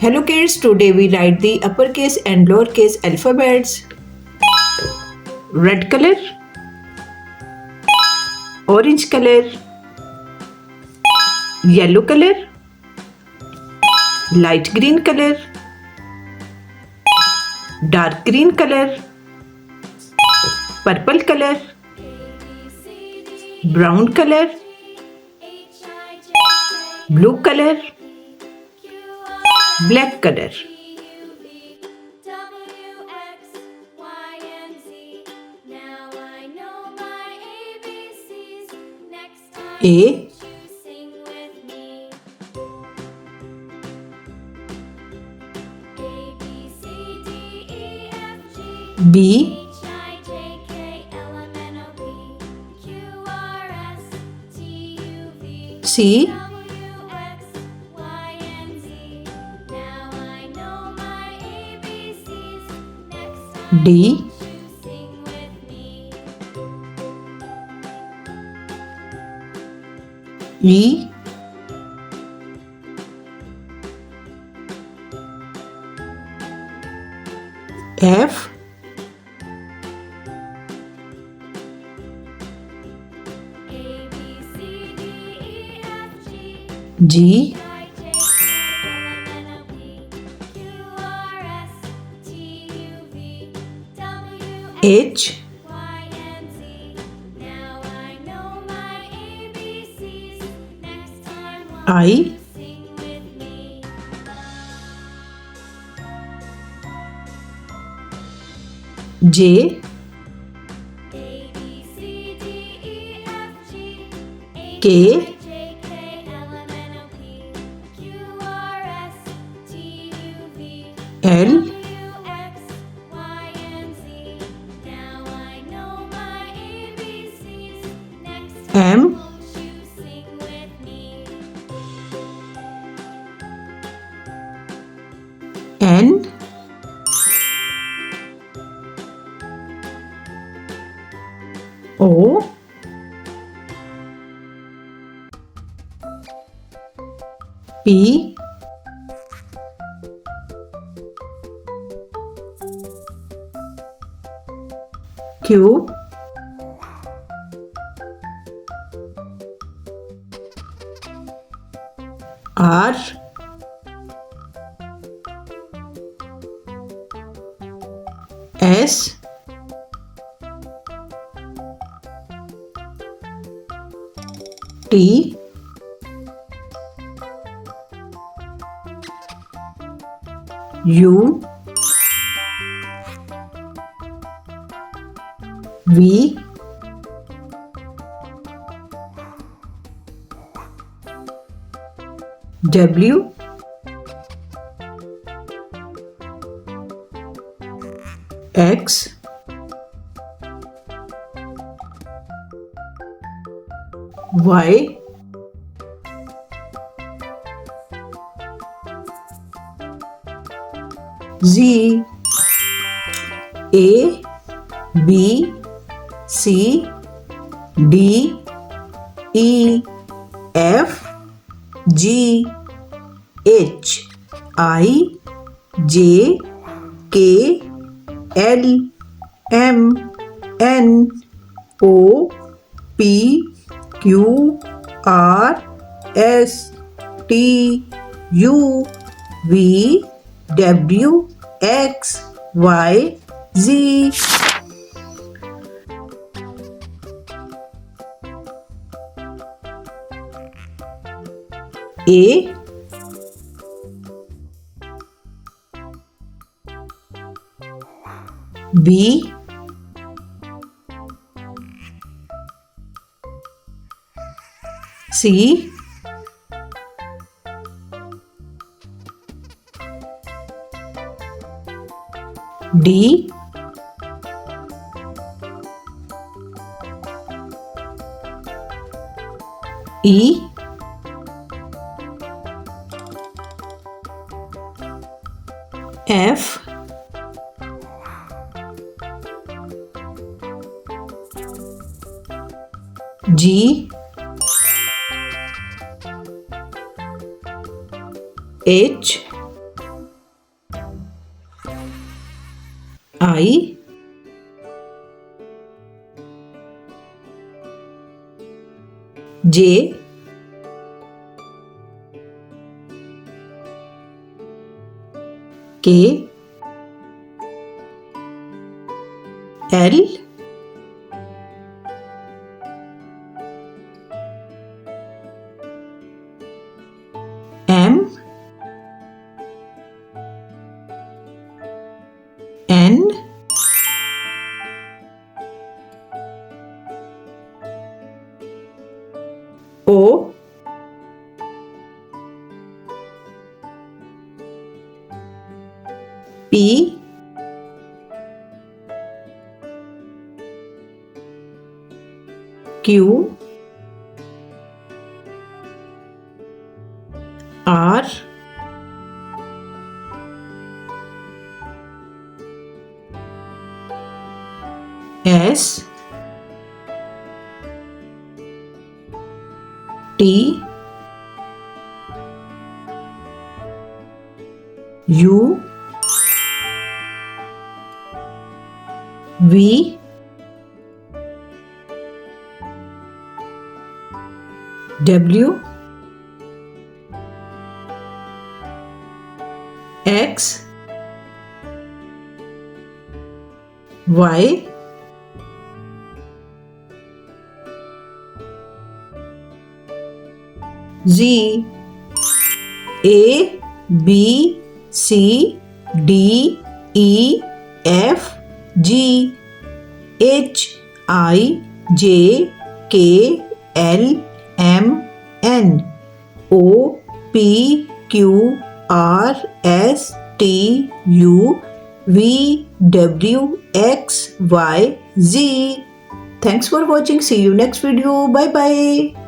Hello kids, today we write the uppercase and lowercase alphabets. Red color, orange color, yellow color, light green color, dark green color, purple color, brown color, blue color, black color. A, B, C, D, E, F, G, H, I, J, K, L, M, N, O, P, Q, R, S, T, U, V, W, X, Y, Z, A, B, C, D, E, F, G, H, I, J, K, L, M, N, O, P, Q, R, S, T, U, V, W, X, Y, Z. A, B, C, D, E, F, G, H, I, J, K, L, M, N, O, P, Q, R, S, T, U, V, W, X, Y, Z, A, B, C, D, E, F, G, H, I, J, K, L, M, N, O, P, Q, R, S, T, U, V, W, X, Y, Z. Thanks for watching. See you next video. Bye bye.